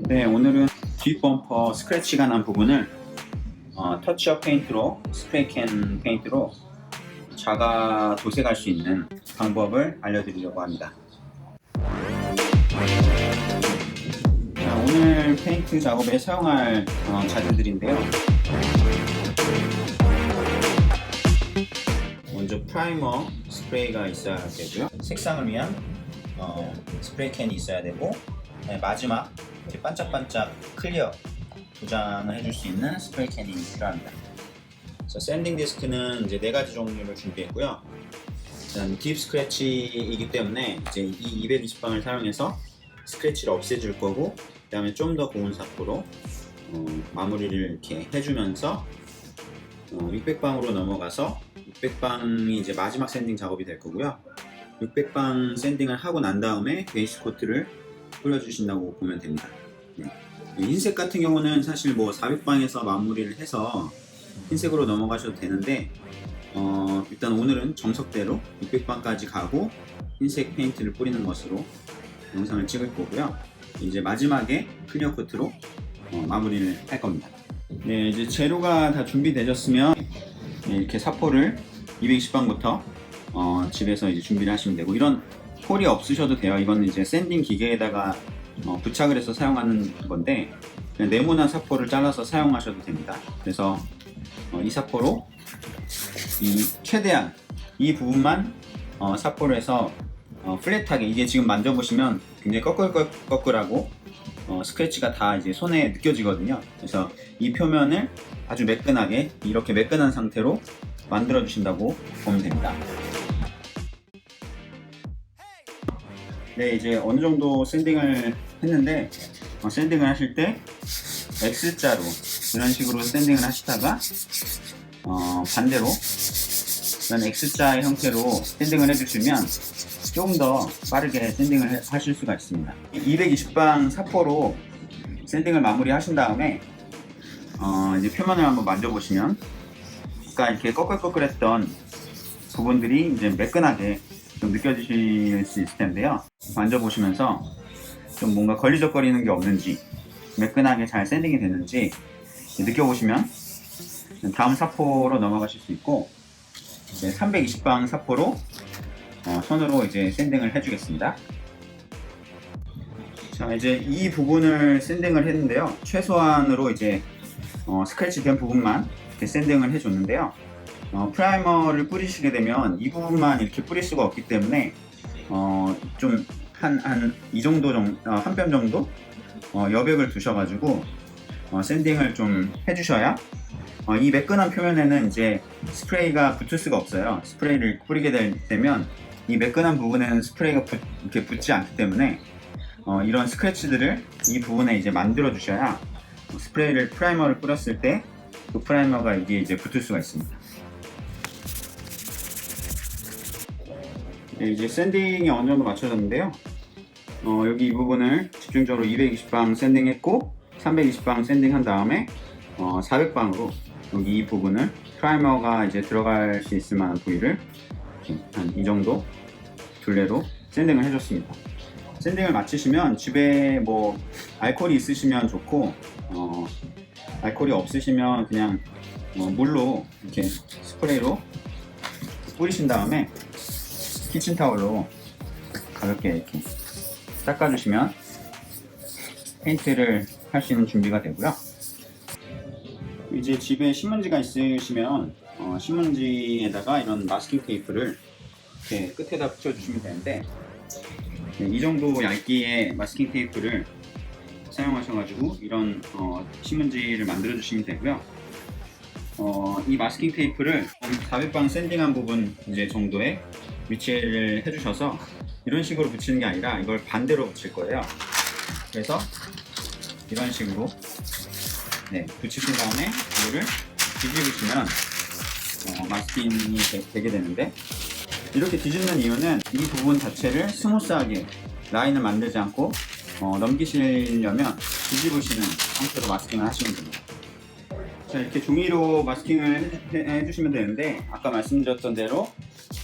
네, 오늘은 뒷범퍼 스크래치가 난 부분을 터치업 페인트로, 스프레이캔 페인트로 자가 도색할 수 있는 방법을 알려드리려고 합니다. 자, 오늘 페인트 작업에 사용할 자재들인데요. 먼저 프라이머 스프레이가 있어야 되고요. 색상을 위한 스프레이캔이 있어야 되고, 네, 마지막 이렇게 반짝반짝 클리어 도장을 해줄 수 있는 스프레이캔이 필요합니다. 그래서 샌딩 디스크는 이제 4가지 종류를 준비했고요. 일단 딥 스크래치이기 때문에 이제 이 220방을 사용해서 스크래치를 없애줄 거고, 그 다음에 좀 더 고운 사포로 마무리를 이렇게 해주면서 600방으로 넘어가서 600방이 이제 마지막 샌딩 작업이 될 거고요. 600방 샌딩을 하고 난 다음에 베이스 코트를 뿌려주신다고 보면 됩니다. 네. 흰색 같은 경우는 사실 뭐 400방에서 마무리를 해서 흰색으로 넘어가셔도 되는데 일단 오늘은 정석대로 600방까지 가고 흰색 페인트를 뿌리는 것으로 영상을 찍을 거고요. 이제 마지막에 클리어 코트로 마무리를 할 겁니다. 네, 이제 재료가 다 준비되셨으면 이렇게 사포를 220방부터 집에서 이제 준비를 하시면 되고, 이런 홀이 없으셔도 돼요. 이거는 이제 샌딩 기계에다가 부착을 해서 사용하는 건데, 그냥 네모난 사포를 잘라서 사용하셔도 됩니다. 그래서 이 사포로 최대한 이 부분만 사포를 해서 플랫하게, 이게 지금 만져보시면 굉장히 꺼끌꺼끌하고 스크래치가 다 이제 손에 느껴지거든요. 그래서 이 표면을 아주 매끈하게, 이렇게 매끈한 상태로 만들어 주신다고 보면 됩니다. 네, 이제 어느 정도 샌딩을 했는데, 샌딩을 하실 때 X자로 이런 식으로 샌딩을 하시다가 반대로 이런 X자의 형태로 샌딩을 해주시면 조금 더 빠르게 샌딩을 하실 수가 있습니다. 220방 사포로 샌딩을 마무리 하신 다음에 이제 표면을 한번 만져보시면 아까 이렇게 꺼끌꺼끌했던 부분들이 이제 매끈하게 좀 느껴지실 수 있을 텐데요. 만져보시면서 좀 뭔가 걸리적거리는 게 없는지, 매끈하게 잘 샌딩이 됐는지 느껴보시면 다음 사포로 넘어가실 수 있고, 이제 320방 사포로 손으로 이제 샌딩을 해주겠습니다. 자, 이제 이 부분을 샌딩을 했는데요. 최소한으로 이제 스크래치 된 부분만 이렇게 샌딩을 해줬는데요. 프라이머를 뿌리시게 되면 이 부분만 이렇게 뿌릴 수가 없기 때문에 좀 한 이 정도 한 뼘 정도 여백을 두셔가지고 샌딩을 좀 해주셔야 이 매끈한 표면에는 이제 스프레이가 붙을 수가 없어요. 스프레이를 뿌리게 되면 이 매끈한 부분에는 스프레이가 이렇게 붙지 않기 때문에 이런 스크래치들을 이 부분에 이제 만들어 주셔야 프라이머를 뿌렸을 때 그 프라이머가 이게 이제 붙을 수가 있습니다. 네, 이제 샌딩이 어느 정도 맞춰졌는데요. 여기 이 부분을 집중적으로 220방 샌딩했고, 320방 샌딩한 다음에 400방으로 여기 이 부분을 프라이머가 이제 들어갈 수 있을 만한 부위를 한 이 정도 둘레로 샌딩을 해줬습니다. 샌딩을 마치시면 집에 뭐 알코올이 있으시면 좋고, 알코올이 없으시면 그냥 물로 이렇게 스프레이로 뿌리신 다음에 키친타올로 가볍게 이렇게 닦아주시면 페인트를 할 수 있는 준비가 되고요. 이제 집에 신문지가 있으시면 신문지에다가 이런 마스킹 테이프를 이렇게 끝에다 붙여주시면 되는데, 네, 이 정도 얇기의 마스킹 테이프를 사용하셔가지고 이런 신문지를 만들어 주시면 되고요. 이 마스킹 테이프를 400방 샌딩한 부분 이제 정도에 위치를 해주셔서 이런 식으로 붙이는 게 아니라 이걸 반대로 붙일 거예요. 그래서 이런 식으로 붙이신 다음에 이거를 뒤집으시면 마스킹이 되게 되는데, 이렇게 뒤집는 이유는 이 부분 자체를 스무스하게 라인을 만들지 않고 넘기시려면 뒤집으시는 상태로 마스킹을 하시면 됩니다. 자, 이렇게 종이로 마스킹을 해주시면 되는데, 아까 말씀드렸던 대로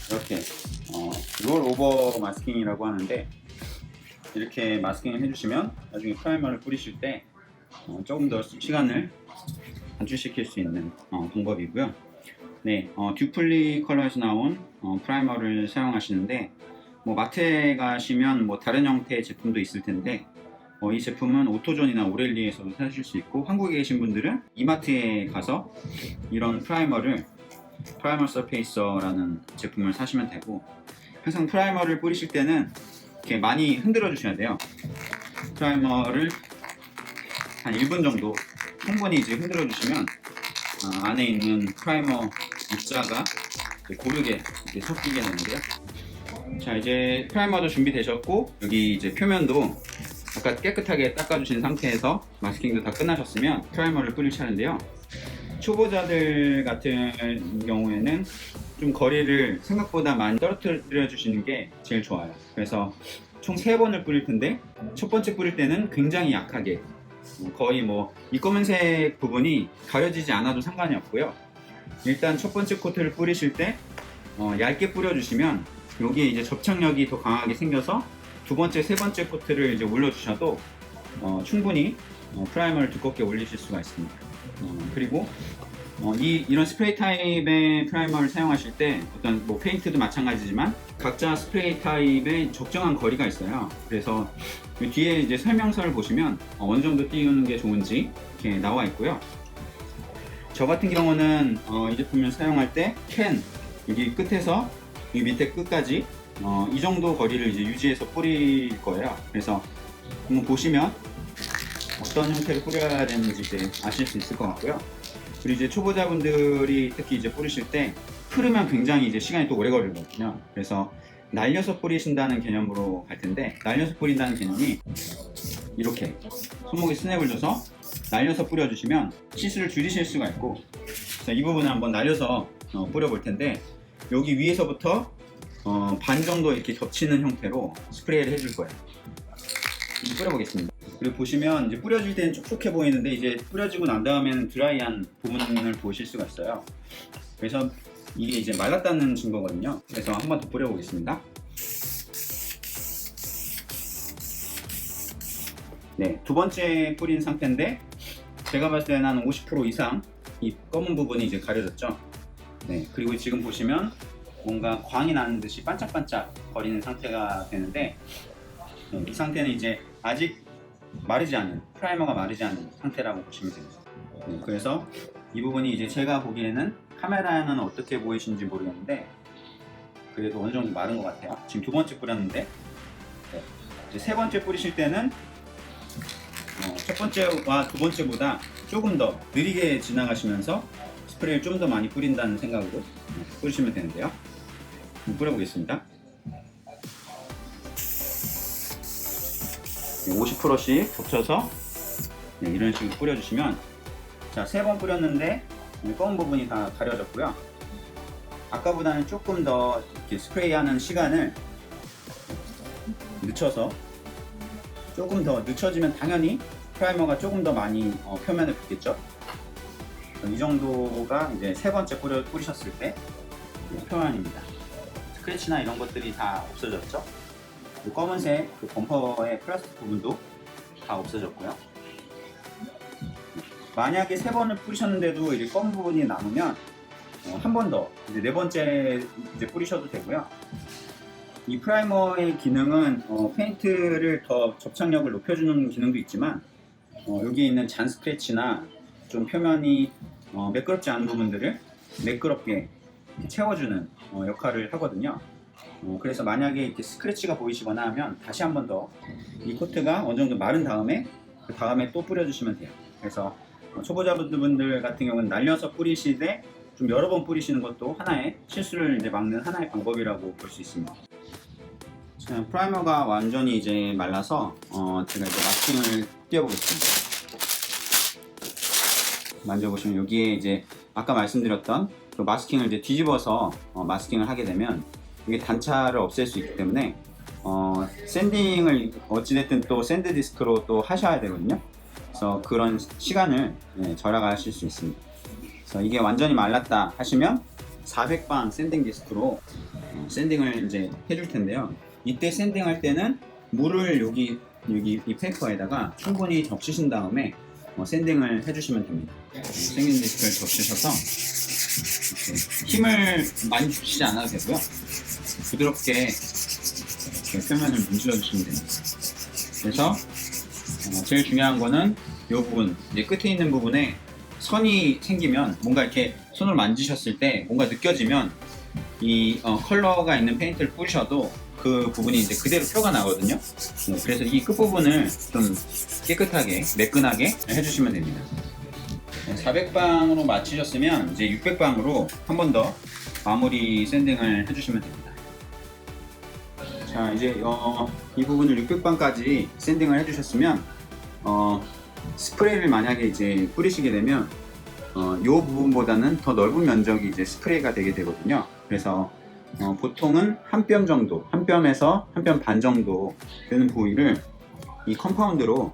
이렇게 롤 오버 마스킹이라고 하는데, 이렇게 마스킹을 해주시면 나중에 프라이머를 뿌리실 때 조금 더 시간을 단축시킬 수 있는 방법이고요. 네, 듀플리 컬러에서 나온 프라이머를 사용하시는데 뭐 마트에 가시면 뭐 다른 형태의 제품도 있을 텐데 이 제품은 오토존이나 오렐리에서도 사실 수 있고, 한국에 계신 분들은 이마트에 가서 이런 프라이머 서페이서라는 제품을 사시면 되고, 항상 프라이머를 뿌리실 때는 이렇게 많이 흔들어 주셔야 돼요. 프라이머를 한 1분 정도 충분히 이제 흔들어 주시면 안에 있는 프라이머 입자가 고르게 이렇게 섞이게 되는데요. 자, 이제 프라이머도 준비되셨고, 여기 이제 표면도 아까 깨끗하게 닦아주신 상태에서 마스킹도 다 끝나셨으면 프라이머를 뿌릴 차례인데요. 초보자들 같은 경우에는 좀 거리를 생각보다 많이 떨어뜨려 주시는 게 제일 좋아요. 그래서 총 3번을 뿌릴 텐데, 첫 번째 뿌릴 때는 굉장히 약하게, 거의 뭐 이 검은색 부분이 가려지지 않아도 상관이 없고요. 일단 첫 번째 코트를 뿌리실 때 얇게 뿌려주시면 여기에 이제 접착력이 더 강하게 생겨서 두 번째, 세 번째 코트를 이제 올려주셔도 충분히 프라이머를 두껍게 올리실 수가 있습니다. 그리고 이런 스프레이 타입의 프라이머를 사용하실 때 어떤 뭐 페인트도 마찬가지지만 각자 스프레이 타입의 적정한 거리가 있어요. 그래서 뒤에 이제 설명서를 보시면 어느 정도 띄우는 게 좋은지 이렇게 나와 있고요. 저 같은 경우는 이 제품을 사용할 때 캔 여기 끝에서 이 밑에 끝까지 이 정도 거리를 이제 유지해서 뿌릴 거예요. 그래서 한번 보시면 어떤 형태로 뿌려야 되는지 이제 아실 수 있을 것 같고요. 그리고 이제 초보자분들이 특히 이제 뿌리실 때 흐르면 굉장히 이제 시간이 또 오래 걸리거든요. 그래서 날려서 뿌리신다는 개념으로 갈 텐데, 날려서 뿌린다는 개념이 이렇게 손목에 스냅을 줘서 날려서 뿌려주시면 시스를 줄이실 수가 있고, 자, 이 부분을 한번 날려서 뿌려볼 텐데, 여기 위에서부터 반 정도 이렇게 겹치는 형태로 스프레이를 해줄 거예요. 이제 뿌려보겠습니다. 그리고 보시면 이제 뿌려질 때는 촉촉해 보이는데, 이제 뿌려지고 난 다음에는 드라이한 부분을 보실 수가 있어요. 그래서 이게 이제 말랐다는 증거거든요. 그래서 한 번 더 뿌려보겠습니다. 네, 두 번째 뿌린 상태인데 제가 봤을 때는 한 50% 이상 이 검은 부분이 이제 가려졌죠. 네, 그리고 지금 보시면 뭔가 광이 나는 듯이 반짝반짝 거리는 상태가 되는데, 이 상태는 이제 아직 마르지 않은, 프라이머가 마르지 않은 상태라고 보시면 됩니다. 네, 그래서 이 부분이 이제 제가 보기에는 카메라에는 어떻게 보이시는지 모르겠는데 그래도 어느 정도 마른 것 같아요. 지금 두 번째 뿌렸는데, 네, 이제 세 번째 뿌리실 때는 첫 번째와 두 번째보다 조금 더 느리게 지나가시면서 스프레이를 좀 더 많이 뿌린다는 생각으로 뿌리시면 되는데요. 뿌려보겠습니다. 50%씩 겹쳐서 이런 식으로 뿌려주시면, 자, 3번 뿌렸는데 검은 부분이 다 가려졌고요. 아까보다는 조금 더 이렇게 스프레이하는 시간을 늦춰서, 조금 더 늦춰지면 당연히 프라이머가 조금 더 많이 표면에 붙겠죠. 이 정도가 이제 세 번째 뿌리셨을 때 표면입니다. 스크래치나 이런 것들이 다 없어졌죠. 그 검은색 그 범퍼의 플라스틱 부분도 다 없어졌고요. 만약에 3번을 뿌리셨는데도 이 검은 부분이 남으면 한 번 더 이제 네 번째 이제 뿌리셔도 되고요. 이 프라이머의 기능은 페인트를 더 접착력을 높여주는 기능도 있지만, 여기 있는 잔 스크래치나 좀 표면이 매끄럽지 않은 부분들을 매끄럽게 채워주는 역할을 하거든요. 그래서 만약에 이렇게 스크래치가 보이시거나 하면 다시 한 번 더 이 코트가 어느 정도 마른 다음에 그 다음에 또 뿌려주시면 돼요. 그래서 초보자분들 같은 경우는 날려서 뿌리시되 좀 여러 번 뿌리시는 것도 하나의 실수를 이제 막는 하나의 방법이라고 볼 수 있습니다. 자, 프라이머가 완전히 이제 말라서 제가 이제 마스킹을 띄워보겠습니다. 만져보시면 여기에 이제 아까 말씀드렸던 그 마스킹을 이제 뒤집어서 마스킹을 하게 되면 이게 단차를 없앨 수 있기 때문에 샌딩을 어찌됐든 또 샌드 디스크로 또 하셔야 되거든요. 그래서 그런 시간을 절약하실 수 있습니다. 그래서 이게 완전히 말랐다 하시면 400방 샌딩 디스크로 샌딩을 이제 해줄 텐데요. 이때 샌딩할 때는 물을 여기 이 페이퍼에다가 충분히 적시신 다음에 샌딩을 해주시면 됩니다. 샌딩 디스크를 적시셔서 이렇게 힘을 많이 주시지 않아도 되고요. 부드럽게 이렇게 표면을 문질러 주시면 됩니다. 그래서 제일 중요한 거는 이 부분, 이제 끝에 있는 부분에 선이 생기면 뭔가 이렇게 손을 만지셨을 때 뭔가 느껴지면 이 컬러가 있는 페인트를 뿌리셔도 그 부분이 이제 그대로 표가 나거든요. 그래서 이 끝부분을 좀 깨끗하게 매끈하게 해주시면 됩니다. 400방으로 마치셨으면 이제 600방으로 한 번 더 마무리 샌딩을 해주시면 됩니다. 자, 이제 이 부분을 600방까지 샌딩을 해주셨으면 스프레이를 만약에 이제 뿌리시게 되면 이 부분보다는 더 넓은 면적이 이제 스프레이가 되게 되거든요. 그래서 보통은 한 뼘 정도, 한 뼘에서 한 뼘 반 정도 되는 부위를 이 컴파운드로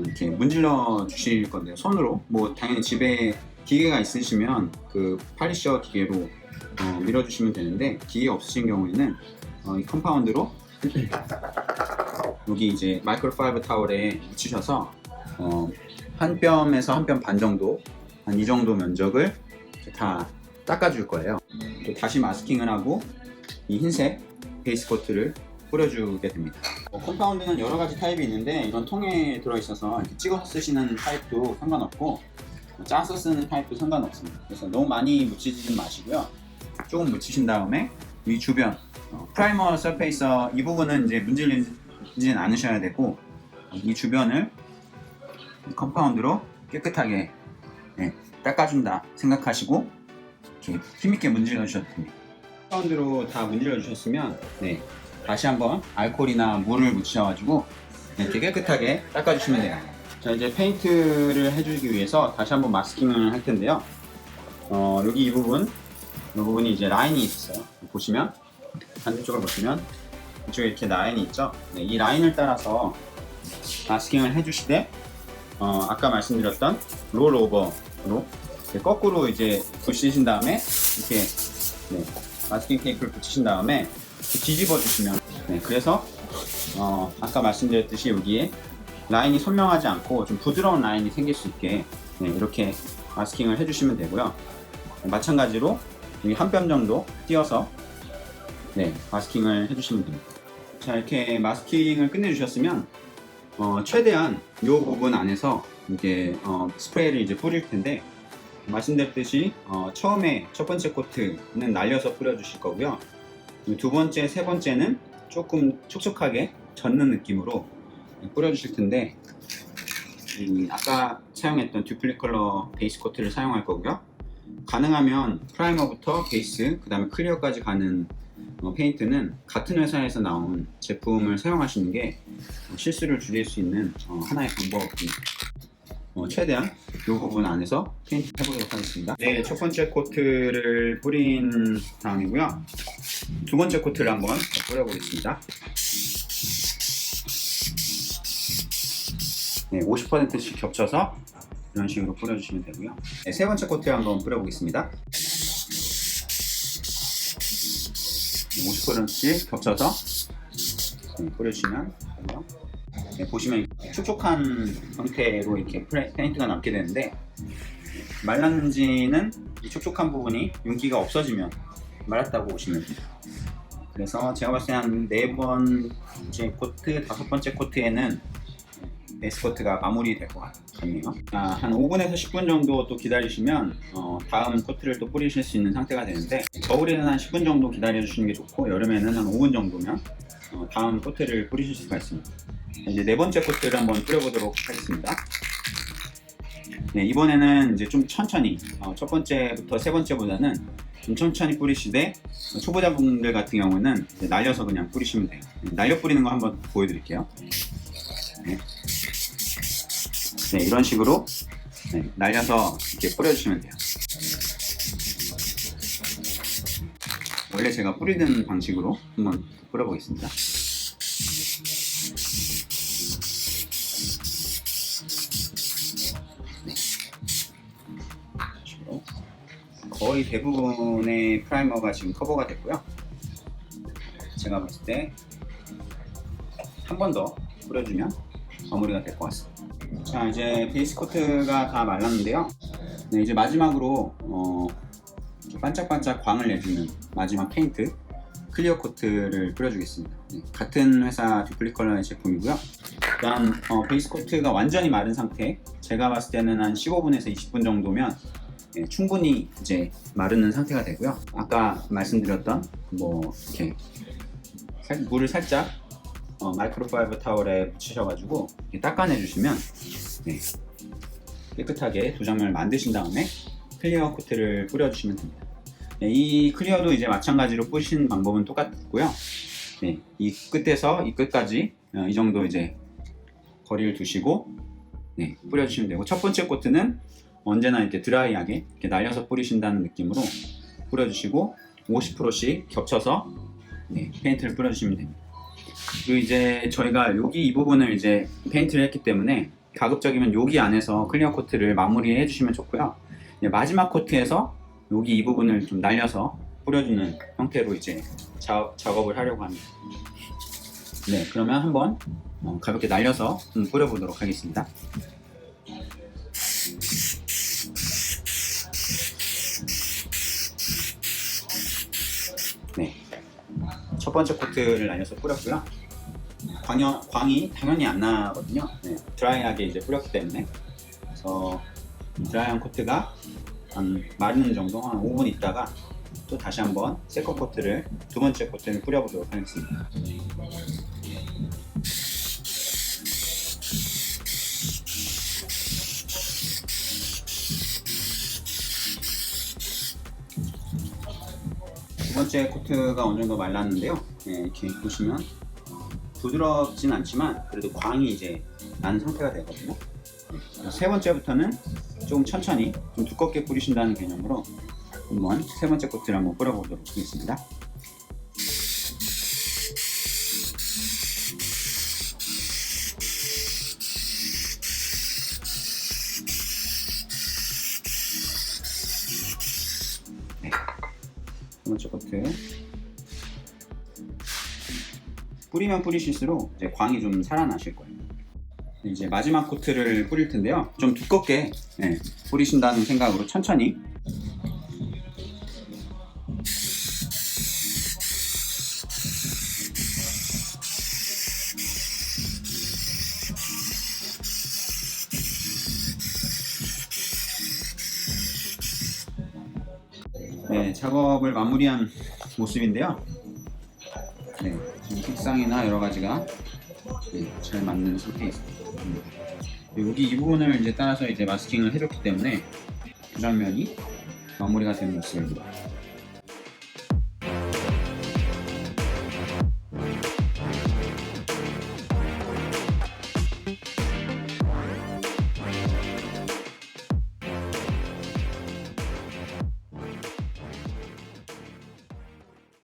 이렇게 문질러 주실 건데요. 손으로, 뭐 당연히 집에 기계가 있으시면 그 팔리셔 기계로 밀어주시면 되는데, 기계 없으신 경우에는 이 컴파운드로 여기 이제 마이크로파이버 타월에 묻히셔서 한 뼘에서 한 뼘 반 정도, 한 이 정도 면적을 다 닦아줄 거예요. 또 다시 마스킹을 하고 이 흰색 베이스 코트를 뿌려주게 됩니다. 컴파운드는 여러 가지 타입이 있는데, 이건 통에 들어있어서 이렇게 찍어서 쓰시는 타입도 상관없고 짜서 쓰는 타입도 상관없습니다. 그래서 너무 많이 묻히지는 마시고요. 조금 묻히신 다음에 이 주변 프라이머 서페이서 이 부분은 이제 문질리지는 않으셔야 되고, 이 주변을 컴파운드로 깨끗하게 닦아준다 생각하시고 이렇게 힘있게 문질러 주셔도 됩니다. 컴파운드로 다 문질러 주셨으면 다시 한번 알코올이나 물을 묻히셔가지고 이렇게 깨끗하게 닦아주시면 돼요. 자, 이제 페인트를 해주기 위해서 다시 한번 마스킹을 할 텐데요. 여기 이 부분이 이제 라인이 있어요. 보시면 반대쪽을 보시면 이쪽에 이렇게 라인이 있죠. 이 라인을 따라서 마스킹을 해주시되 아까 말씀드렸던 롤오버로 거꾸로 이제 붙이신 다음에 이렇게 마스킹 테이프를 붙이신 다음에 뒤집어 주시면 그래서 아까 말씀드렸듯이 여기에 라인이 선명하지 않고 좀 부드러운 라인이 생길 수 있게 이렇게 마스킹을 해주시면 되고요. 마찬가지로 여기 한 뼘 정도 띄어서 마스킹을 해주시면 됩니다. 자, 이렇게 마스킹을 끝내주셨으면 최대한 이 부분 안에서 이렇게 스프레이를 이제 뿌릴 텐데, 말씀드렸듯이 처음에 첫 번째 코트는 날려서 뿌려주실 거고요. 두 번째, 세 번째는 조금 촉촉하게 젓는 느낌으로 뿌려주실 텐데, 아까 사용했던 듀플리 컬러 베이스 코트를 사용할 거고요. 가능하면 프라이머부터 베이스, 그 다음에 클리어까지 가는 페인트는 같은 회사에서 나온 제품을 사용하시는 게 실수를 줄일 수 있는 하나의 방법입니다. 최대한 이 부분 안에서 페인트 해보도록 하겠습니다. 첫 번째 코트를 뿌린 다음이고요. 두 번째 코트를 한번 뿌려보겠습니다. 50%씩 겹쳐서 이런 식으로 뿌려주시면 되고요. 세 번째 코트를 한번 뿌려보겠습니다. 50%씩 겹쳐서 뿌려주시면 되고요. 보시면 촉촉한 형태로 이렇게 페인트가 남게 되는데, 말랐는지는 이 촉촉한 부분이 윤기가 없어지면 말랐다고 보시면 돼요. 그래서 제가 봤을 때 한 4번째 코트, 5번째 코트에는 베이스 코트가 마무리될 것 같네요. 한 5분에서 10분 정도 또 기다리시면 다음 코트를 또 뿌리실 수 있는 상태가 되는데, 겨울에는 한 10분 정도 기다려주시는 게 좋고, 여름에는 한 5분 정도면 다음 코트를 뿌리실 수가 있습니다. 이제 네 번째 코트를 한번 뿌려보도록 하겠습니다. 이번에는 이제 좀 천천히, 첫 번째부터 세 번째보다는 좀 천천히 뿌리시되, 초보자분들 같은 경우는 날려서 그냥 뿌리시면 돼요. 날려 뿌리는 거 한번 보여드릴게요. 이런 식으로 날려서 이렇게 뿌려주시면 돼요. 원래 제가 뿌리는 방식으로 한번 뿌려보겠습니다. 거의 대부분의 프라이머가 지금 커버가 됐고요. 제가 봤을 때 한 번 더 뿌려주면 마무리가 될 것 같습니다. 자, 이제 베이스 코트가 다 말랐는데요. 네, 이제 마지막으로 반짝반짝 광을 내주는 마지막 페인트 클리어 코트를 뿌려주겠습니다. 네, 같은 회사 듀플리 컬러의 제품이고요. 일단 베이스 코트가 완전히 마른 상태, 제가 봤을 때는 한 15분에서 20분 정도면 충분히 이제 마르는 상태가 되고요. 아까 말씀드렸던 이렇게 물을 살짝 마이크로파이버 타월에 묻히셔가지고 닦아내 주시면 깨끗하게 도장면을 만드신 다음에 클리어 코트를 뿌려주시면 됩니다. 이 클리어도 이제 마찬가지로 뿌리시는 방법은 똑같고요. 이 끝에서 이 끝까지 이 정도 이제 거리를 두시고 뿌려주시면 되고, 첫 번째 코트는 언제나 이렇게 드라이하게 이렇게 날려서 뿌리신다는 느낌으로 뿌려주시고 50%씩 겹쳐서 페인트를 뿌려주시면 됩니다. 그리고 이제 저희가 여기 이 부분을 이제 페인트를 했기 때문에 가급적이면 여기 안에서 클리어 코트를 마무리해 주시면 좋고요. 마지막 코트에서 여기 이 부분을 좀 날려서 뿌려주는 형태로 이제 작업을 하려고 합니다. 네, 그러면 한번 가볍게 날려서 뿌려보도록 하겠습니다. 네, 첫 번째 코트를 날려서 뿌렸고요. 광이 당연히 안 나거든요. 드라이하게 이제 뿌렸기 때문에. 그래서 드라이한 코트가 한 마르는 정도, 한 5분 있다가 또 다시 한번 세컨 코트를, 두 번째 코트를 뿌려보도록 하겠습니다. 두 번째 코트가 어느 정도 말랐는데요. 이렇게 보시면 부드럽진 않지만 그래도 광이 이제 나는 상태가 되거든요. 세 번째부터는 조금 천천히 좀 두껍게 뿌리신다는 개념으로 한번 세 번째 코트를 한번 뿌려보도록 하겠습니다. 세 번째 코트 뿌리면 뿌리실수록 이제 광이 좀 살아나실 거예요. 이제 마지막 코트를 뿌릴 텐데요. 좀 두껍게 뿌리신다는 생각으로 천천히 작업을 마무리한 모습인데요. 지금 색상이나 여러 가지가 잘 맞는 상태에 있습니다. 여기 이 부분을 이제 따라서 이제 마스킹을 해줬기 때문에 도장면이 마무리가 되는 모습입니다.